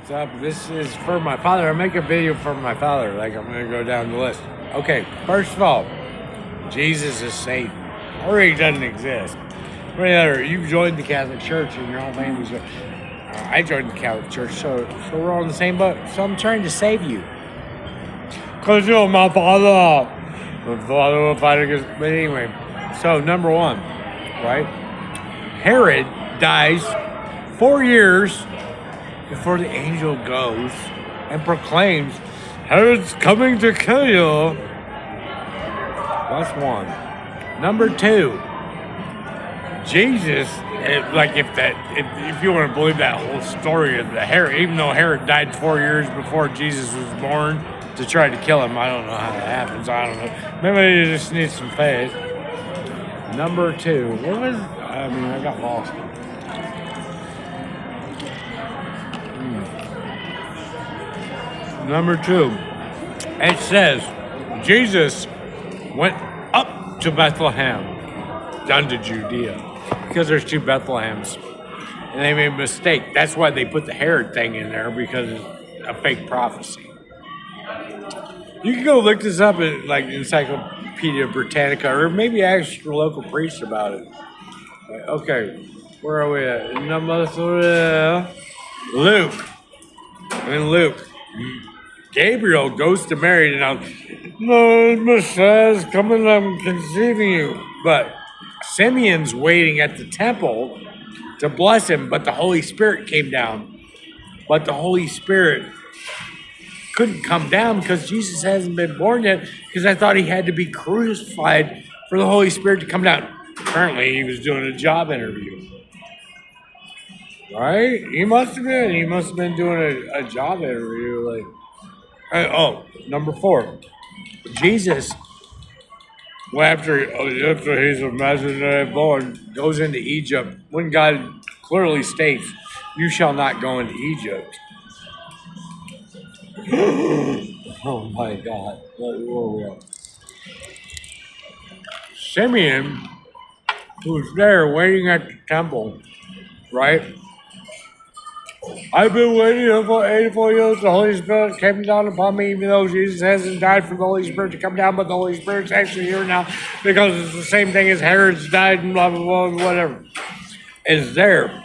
What's up? This is for my father. I make a video for my father. Like, I'm going to go down the list. Okay, first of all, Jesus is Satan. Or he doesn't exist. Whatever, you've joined the Catholic Church and your whole family's. I joined the Catholic Church, so we're all in the same boat. So I'm trying to save you. Because you're my father. My father will fight against. But anyway, so number one, right? Herod dies 4 years before the angel goes and proclaims, Herod's coming to kill you. That's one. Number two, Jesus, if you want to believe that whole story of the Herod, even though Herod died 4 years before Jesus was born to try to kill him, I don't know how that happens. I don't know. Maybe you just need some faith. Number two, I got lost. Number two, it says Jesus went up to Bethlehem, down to Judea, because there's two Bethlehems, and they made a mistake. That's why they put the Herod thing in there, because it's a fake prophecy. You can go look this up at like Encyclopedia Britannica, or maybe ask your local priest about it. Okay, where are we at? Number three, Luke. And Luke. Gabriel goes to Mary, and no, Messiah is coming, I'm conceiving you. But Simeon's waiting at the temple to bless him, but the Holy Spirit came down. But the Holy Spirit couldn't come down because Jesus hasn't been born yet, because I thought he had to be crucified for the Holy Spirit to come down. Apparently, he was doing a job interview. Right? He must have been doing a job interview, number four. Jesus, after he's imaginary born, goes into Egypt when God clearly states, you shall not go into Egypt. Oh my God. Simeon, who's there waiting at the temple, right? I've been waiting for 84 years. The Holy Spirit came down upon me, even though Jesus hasn't died for the Holy Spirit to come down, but the Holy Spirit's actually here now because it's the same thing as Herod's died and blah, blah, blah, whatever. Is there,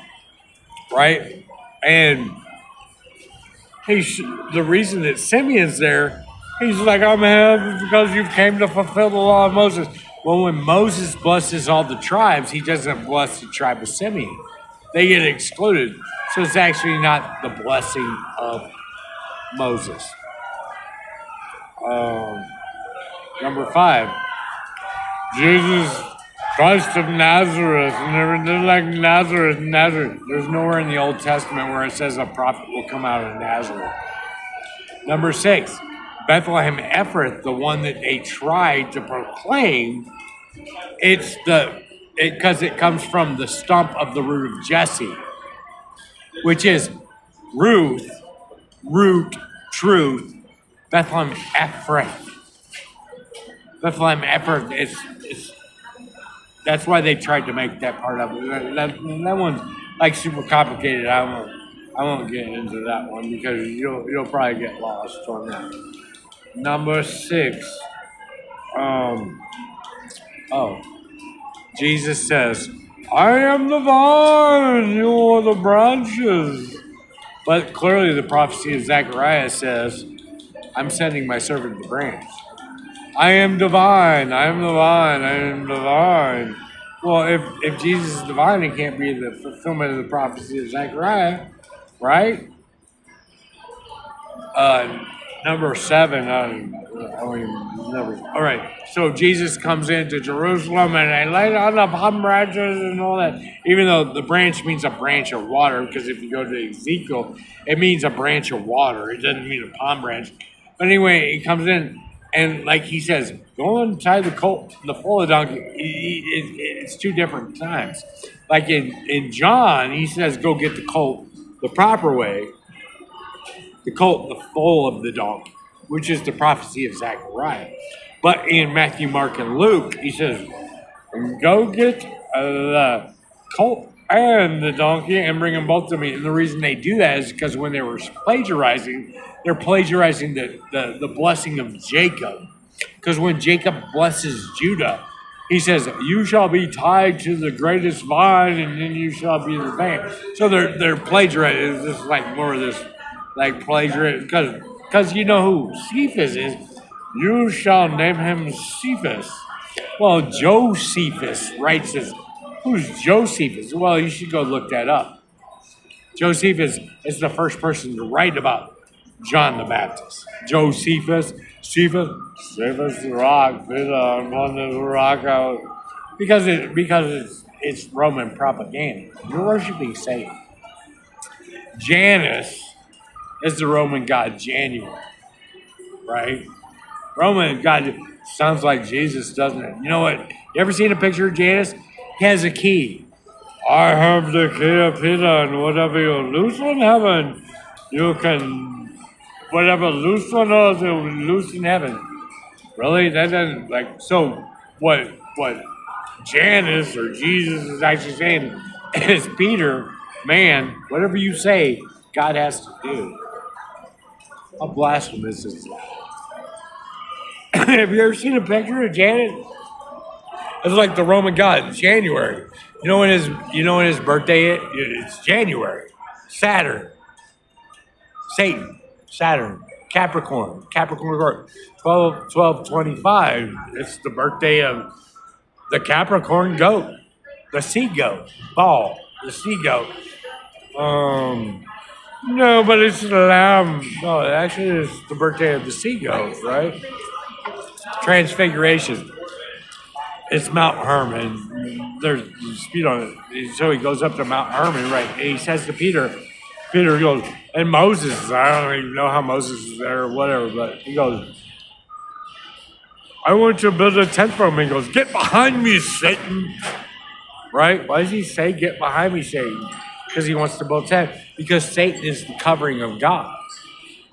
right? And the reason that Simeon's there, he's like, I'm here because you came to fulfill the law of Moses. Well, when Moses blesses all the tribes, he doesn't bless the tribe of Simeon. They get excluded. So it's actually not the blessing of Moses. Number five, Jesus Christ of Nazareth. And they're like Nazareth. There's nowhere in the Old Testament where it says a prophet will come out of Nazareth. Number six, Bethlehem Ephrath, the one that they tried to proclaim, because it comes from the stump of the root of Jesse, which is root, truth, Bethlehem Ephrath. Bethlehem Ephrath that's why they tried to make that part of it. That one's like super complicated. I won't get into that one because you'll probably get lost on that. Number six. Jesus says, I am the vine, you are the branches. But clearly the prophecy of Zechariah says, I'm sending my servant the branch. I am divine, I am the vine, I am the vine. Well, if Jesus is divine, it can't be the fulfillment of the prophecy of Zechariah, right? Number seven, all right, so Jesus comes into Jerusalem and they lay on the palm branches and all that, even though the branch means a branch of water, because if you go to Ezekiel, it means a branch of water. It doesn't mean a palm branch. But anyway, he comes in and like he says, go untie the foal of the donkey. It's two different times. Like in John, he says, go get the colt the proper way. The colt, the foal of the donkey, which is the prophecy of Zechariah. But in Matthew, Mark, and Luke, he says, go get the colt and the donkey and bring them both to me. And the reason they do that is because when they were plagiarizing, they're plagiarizing the blessing of Jacob. Because when Jacob blesses Judah, he says, "You shall be tied to the greatest vine, and then you shall be the vine." So they're plagiarizing. It's just like more of this, like plagiarism. Because you know who Cephas is. You shall name him Cephas. Well, Josephus writes this. Who's Josephus? Well, you should go look that up. Josephus is the first person to write about John the Baptist. Josephus, Cephas the rock, Peter upon the rock out. Because it's Roman propaganda. You're worshiping Satan. Janus is the Roman god January, right? Roman god sounds like Jesus, doesn't it? You know what? You ever seen a picture of Janus? He has a key. I have the key of Peter, and whatever you loose in heaven, you can, whatever loose on earth, it will be loose in heaven. Really? That doesn't, like, so what Janus or Jesus is actually saying is, Peter, man, whatever you say, God has to do. How blasphemous is that? Have you ever seen a picture of Janus? It's like the Roman god, January. You know when his birthday is? It's January. Saturn. Satan. Saturn. Capricorn. 12/25. It's the birthday of the Capricorn goat. The sea goat. Ball. The sea goat. No, but it's the lamb. No, actually it's the birthday of the sea goat, right? Transfiguration. It's Mount Hermon. There's speed on it. So he goes up to Mount Hermon, right? And he says to Peter goes, and Moses, I don't even know how Moses is there or whatever, but he goes, I want to build a tent for him. He goes, get behind me, Satan. Right? Why does he say, get behind me, Satan? Because he wants to build a tent. Because Satan is the covering of God.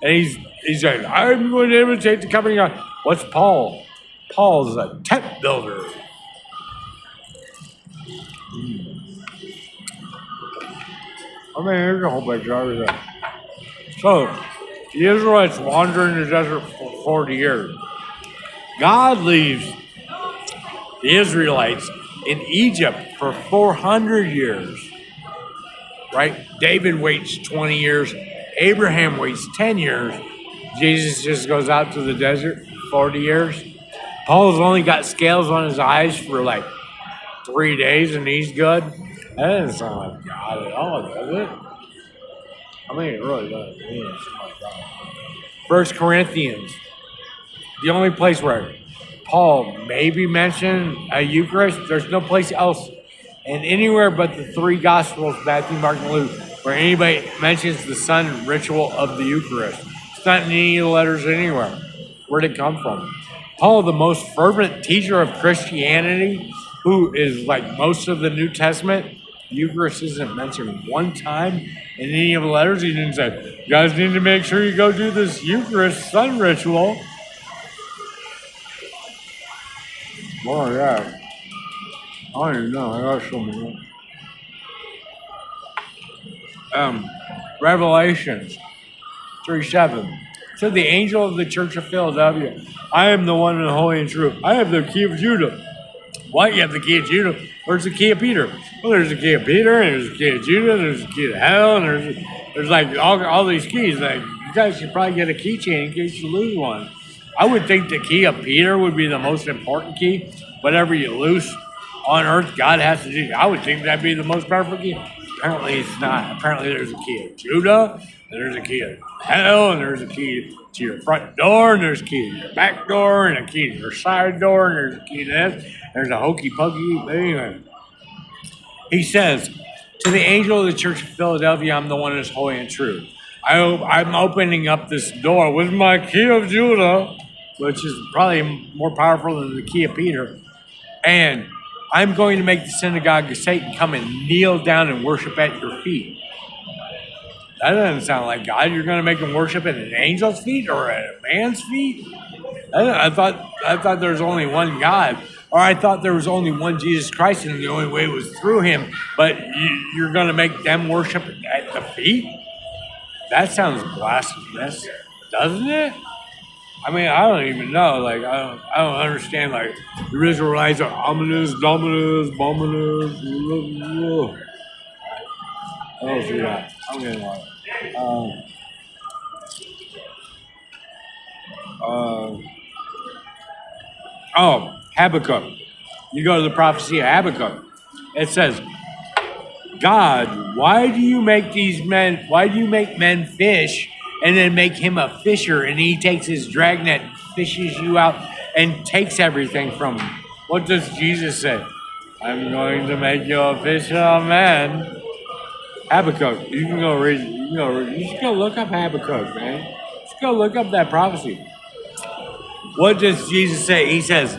And he's like, I'm going to imitate the covering of God. What's Paul? Paul's a tent builder. I mean, here's a whole bunch of everything. So, the Israelites wander in the desert for 40 years. God leaves the Israelites in Egypt for 400 years. Right? David waits 20 years. Abraham waits 10 years. Jesus just goes out to the desert 40 years. Paul's only got scales on his eyes for like 3 days and he's good. That doesn't sound like God at all, does it? I mean, it really does. It doesn't sound like God. 1 Corinthians, the only place where Paul maybe mentioned a Eucharist, there's no place else and anywhere but the three Gospels, Matthew, Mark, and Luke, where anybody mentions the Son ritual of the Eucharist. It's not in any of the letters anywhere. Where'd it come from? Paul, the most fervent teacher of Christianity, who is like most of the New Testament, the Eucharist isn't mentioned one time in any of the letters. He didn't say, you guys need to make sure you go do this Eucharist Son ritual. Oh, yeah. I don't even know. I got something. Revelations 3:7. To the angel of the church of Philadelphia, I am the one and holy and true. I have the key of Judah. What? You have the key of Judah? Where's the key of Peter? Well, there's the key of Peter, and there's the key of Judah, and there's the key of hell, and there's like all these keys. Like, you guys should probably get a keychain in case you lose one. I would think the key of Peter would be the most important key. Whatever you lose on earth, God has to do. I would think that'd be the most powerful key. Apparently it's not. Apparently there's a key of Judah, and there's a key of hell, and there's a key to your front door, and there's a key to your back door, and a key to your side door, and there's a key to this. There's a hokey pokey. Anyway, he says, to the angel of the church of Philadelphia, I'm the one that's holy and true. I'm opening up this door with my key of Judah, which is probably more powerful than the key of Peter. And I'm going to make the synagogue of Satan come and kneel down and worship at your feet. That doesn't sound like God. You're going to make him worship at an angel's feet or at a man's feet? I thought there's only one God. Or I thought there was only one Jesus Christ and the only way was through him, but you're going to make them worship at the feet? That sounds blasphemous, doesn't it? I mean, I don't even know. Like, I don't understand. Like, the Israelites are ominous, dominus, bominus. What else we got? I'm getting lost. Habakkuk. You go to the prophecy of Habakkuk. It says, God, why do you make men fish and then make him a fisher and he takes his dragnet, fishes you out and takes everything from him? What does Jesus say? I'm going to make you a fisher of men. Habakkuk. You can go read. You should go look up Habakkuk, man. Just go look up that prophecy. What does Jesus say? He says,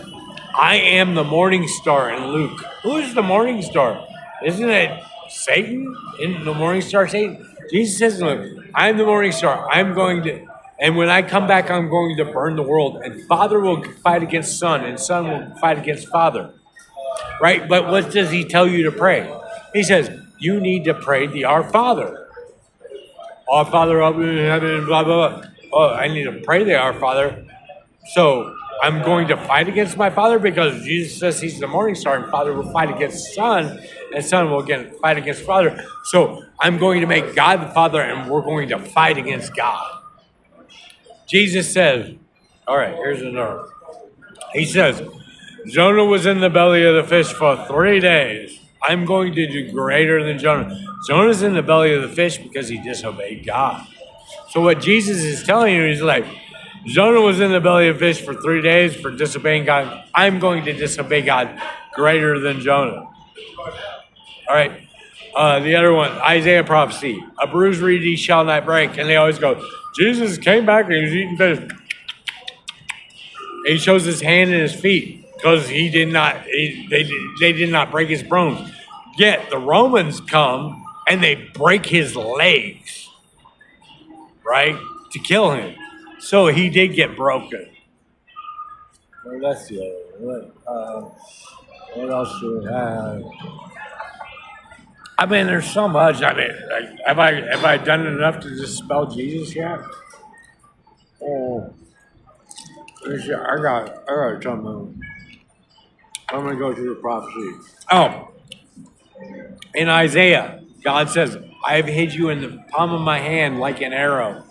I am the morning star in Luke. Who is the morning star? Isn't it Satan? Isn't the morning star Satan? Jesus says, look, I am the morning star. And when I come back, I'm going to burn the world. And Father will fight against Son, and Son will fight against Father. Right? But what does he tell you to pray? He says, you need to pray the Our Father. Our Father up in heaven, blah, blah, blah. Oh, I need to pray the Our Father. So I'm going to fight against my Father because Jesus says he's the morning star and Father will fight against Son and Son will again fight against Father. So I'm going to make God the Father and we're going to fight against God. Jesus says, all right, here's another. He says, Jonah was in the belly of the fish for 3 days. I'm going to do greater than Jonah. Jonah's in the belly of the fish because he disobeyed God. So what Jesus is telling you is like, Jonah was in the belly of fish for 3 days for disobeying God. I'm going to disobey God greater than Jonah. All right. The other one, Isaiah prophecy. A bruised reed he shall not break. And they always go, Jesus came back and he was eating fish. And he shows his hand and his feet because they did not break his bones. Yet the Romans come and they break his legs, right, to kill him. So he did get broken. Well, that's the other one. What else do we have? I mean, there's so much. I mean, like, have I done enough to dispel Jesus yet? Oh, I got something. I'm gonna go through the prophecy. Oh, in Isaiah, God says, "I have hid you in the palm of my hand like an arrow."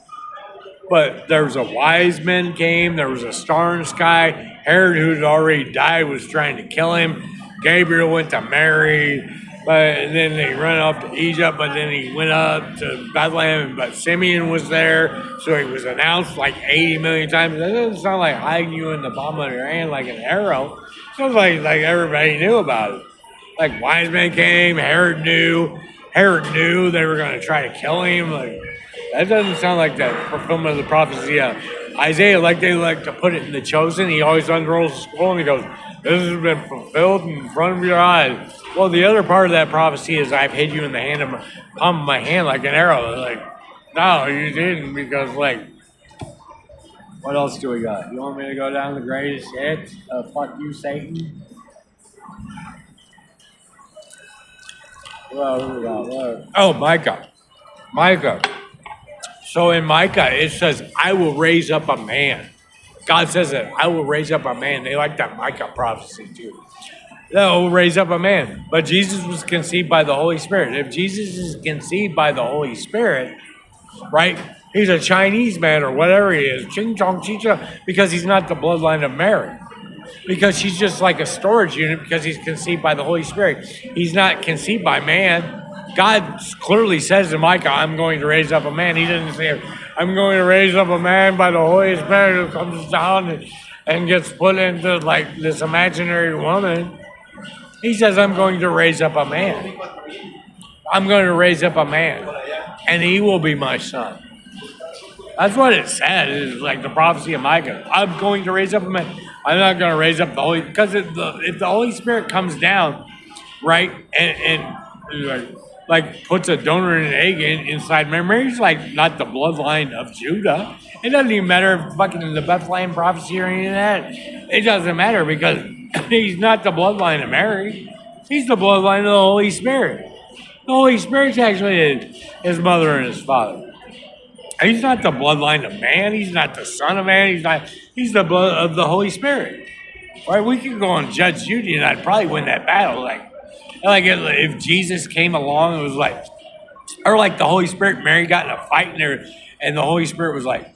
But there was a wise man came. There was a star in the sky. Herod, who had already died, was trying to kill him. Gabriel went to Mary, but then they ran up to Egypt. But then he went up to Bethlehem. But Simeon was there, so he was announced like 80 million times. That doesn't sound like hiding you in the palm of your hand like an arrow. It sounds like everybody knew about it. Like wise men came. Herod knew. Herod knew they were going to try to kill him. Like. That doesn't sound like that fulfillment of the prophecy. Isaiah, like they like to put it in the chosen, he always unrolls the scroll and he goes, this has been fulfilled in front of your eyes. Well, the other part of that prophecy is I've hid you in the palm of my hand like an arrow. Like, no, you didn't because, like, what else do we got? You want me to go down the greatest hits? Fuck you, Satan? Well, we got what? Oh, Micah. So in Micah, it says, I will raise up a man. God says that I will raise up a man. They like that Micah prophecy too. That will raise up a man. But Jesus was conceived by the Holy Spirit. If Jesus is conceived by the Holy Spirit, right, he's a Chinese man or whatever he is, ching chong ching chong, because he's not the bloodline of Mary. Because she's just like a storage unit because he's conceived by the Holy Spirit. He's not conceived by man. God clearly says to Micah, I'm going to raise up a man. He doesn't say, I'm going to raise up a man by the Holy Spirit who comes down and gets put into like this imaginary woman. He says, I'm going to raise up a man. I'm going to raise up a man, and he will be my son. That's what it said. It's like the prophecy of Micah. I'm going to raise up a man. I'm not going to raise up the Holy, because if the Holy Spirit comes down, right, and like puts a donor and an egg inside Mary. Mary's like not the bloodline of Judah. It doesn't even matter if fucking the Bethlehem prophecy or any of that. It doesn't matter because He's not the bloodline of Mary. He's the bloodline of the Holy Spirit. The Holy Spirit's actually his mother and his father. He's not the bloodline of man. He's not the son of man. He's not. He's the blood of the Holy Spirit. Right? We could go on Judge Judy, and I'd probably win that battle. Like if Jesus came along and was like, or like the Holy Spirit, Mary got in a fight in there, and the Holy Spirit was like,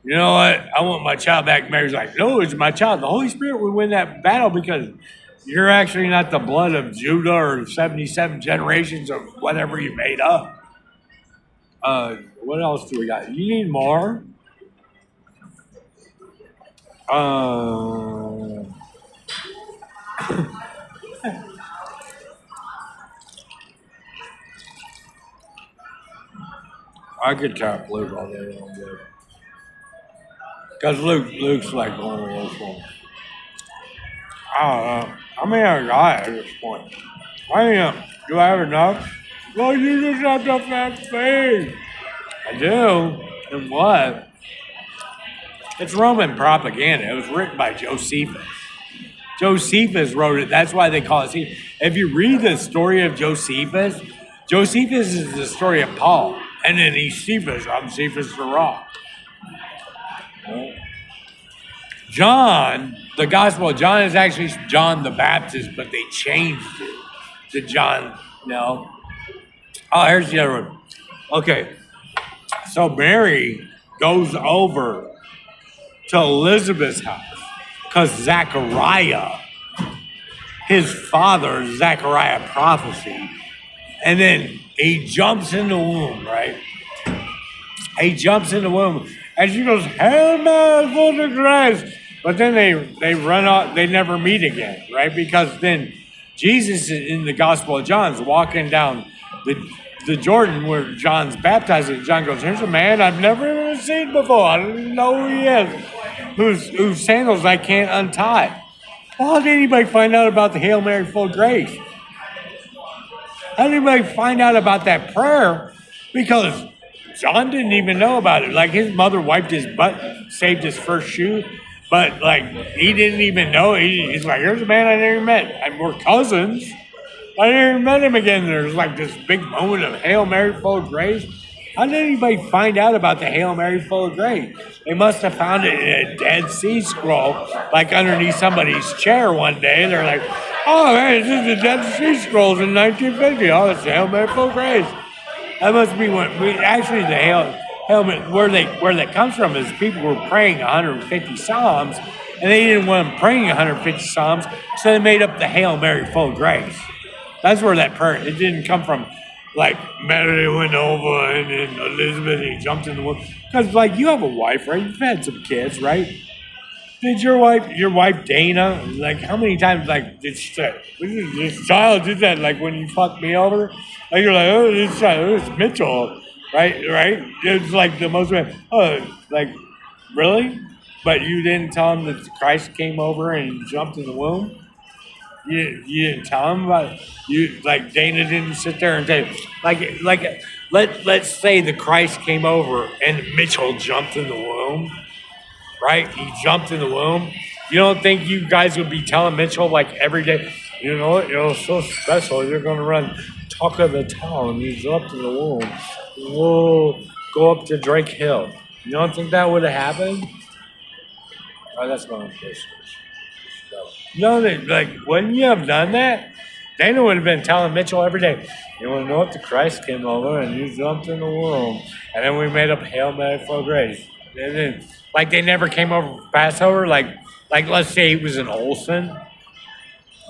you know what? I want my child back. Mary's like, no, it's my child. The Holy Spirit would win that battle because you're actually not the blood of Judah or 77 generations of whatever you made up. What else do we got? You need more? I could tap Luke all day long, dude. Because Luke's like one of those ones. I don't know. I mean, I got it at this point. Do I have enough? Well, you just have to fast food. I do. And what? It's Roman propaganda. It was written by Josephus. Josephus wrote it. That's why they call it. See, if you read the story of Josephus, Josephus is the story of Paul. And then he's Cephas. I'm Cephas the Rock. John, the Gospel of John is actually John the Baptist, but they changed it to John. No. Oh, here's the other one. Okay. So Mary goes over to Elizabeth's house because Zechariah, his father, Zechariah prophesied. And then he jumps in the womb, right? He jumps in the womb. And she goes, "Hail Mary, full of grace." But then they run off, they never meet again, right? Because then Jesus in the Gospel of John's walking down the Jordan where John's baptized. And John goes, "Here's a man I've never even seen before. I don't even know who he is. Whose sandals I can't untie." Well, how did anybody find out about the Hail Mary, full of grace? How did anybody find out about that prayer? Because John didn't even know about it. Like his mother wiped his butt, saved his first shoe, but like he didn't even know. He's like, "Here's a man I never met. And we're cousins. I never met him again." There's like this big moment of Hail Mary, full of grace. How did anybody find out about the Hail Mary, full of grace? They must have found it in a Dead Sea Scroll, like underneath somebody's chair one day. They're like, "Oh, man, this is the Dead Sea Scrolls in 1950. Oh, it's the Hail Mary, full of grace." That must be actually the Hail Mary, where that comes from is people were praying 150 Psalms, and they didn't want them praying 150 Psalms, so they made up the Hail Mary, full of grace. That's where that prayer, it didn't come from. Like, Mary went over and then Elizabeth, he jumped in the womb. Because, like, you have a wife, right? You've had some kids, right? Did your wife Dana, like, how many times, like, did she say, this child did that, like, when you fucked me over? Like, you're like, oh, this child, it's Mitchell, right? It's like the most, like, really? But you didn't tell him that Christ came over and jumped in the womb? You didn't tell him about it. You like Dana didn't sit there and say let's say the Christ came over and Mitchell jumped in the womb, right? He jumped in the womb. You don't think you guys would be telling Mitchell like every day, you know what, you're so special, you're gonna run talk of the town, you jumped in the womb. Whoa, go up to Drake Hill. You don't think that would have happened? Oh, that's my own question. No, like, wouldn't you have done that? Dana would have been telling Mitchell every day, you want to know what the Christ came over and you jumped in the womb. And then we made up Hail Mary, full of grace. And then, like, they never came over for Passover. Like let's say he was in Olson.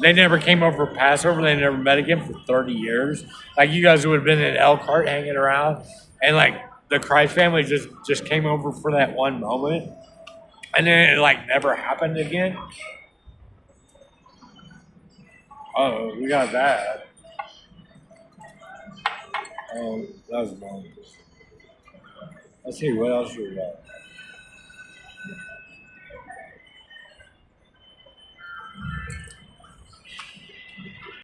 They never came over for Passover. They never met again for 30 years. Like, you guys would have been in Elkhart hanging around. And, like, the Christ family just came over for that one moment. And then it, like, never happened again. Oh, we got that. Oh, that was wrong. Let's see, what else we got?